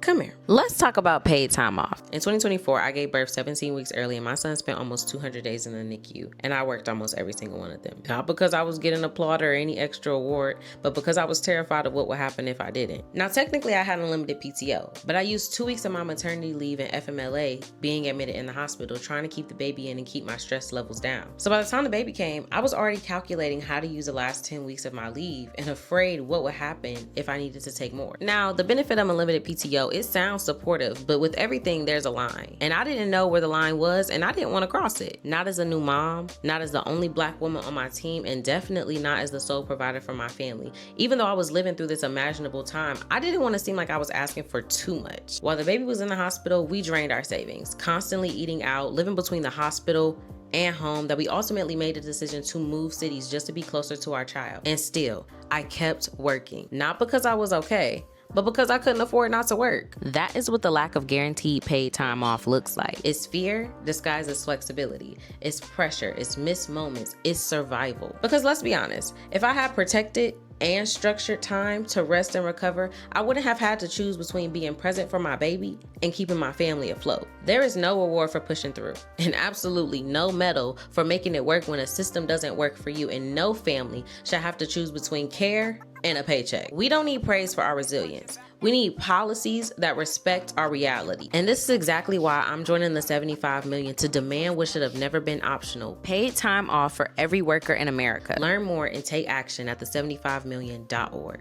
come here. Let's talk about paid time off. In 2024, I gave birth 17 weeks early and my son spent almost 200 days in the NICU, and I worked almost every single one of them. Not because I was getting applauded or any extra award, but because I was terrified of what would happen if I didn't. Now, technically, I had unlimited PTO, but I used 2 weeks of my maternity leave and FMLA being admitted in the hospital, trying to keep the baby in and keep my stress levels down. So by the time the baby came, I was already calculating how to use the last 10 weeks of my leave and afraid what would happen if I needed to take more. Now, the benefit of unlimited PTO, it sounds supportive, but with everything, there's a line. And I didn't know where the line was, and I didn't want to cross it. Not as a new mom, not as the only Black woman on my team, and definitely not as the sole provider for my family. Even though I was living through this imaginable time, I didn't want to seem like I was asking for too much. While the baby was in the hospital, we drained our savings, constantly eating out, living between the hospital and home, that we ultimately made the decision to move cities just to be closer to our child. And still, I kept working. Not because I was okay, but because I couldn't afford not to work. That is what the lack of guaranteed paid time off looks like. It's fear disguised as flexibility. It's pressure, it's missed moments, it's survival. Because let's be honest, if I had protected and structured time to rest and recover, I wouldn't have had to choose between being present for my baby and keeping my family afloat. There is no reward for pushing through, and absolutely no medal for making it work when a system doesn't work for you, and no family should have to choose between care and a paycheck. We don't need praise for our resilience. We need policies that respect our reality. And this is exactly why I'm joining the 75 million to demand what should have never been optional: paid time off for every worker in America. Learn more and take action at the 75million.org.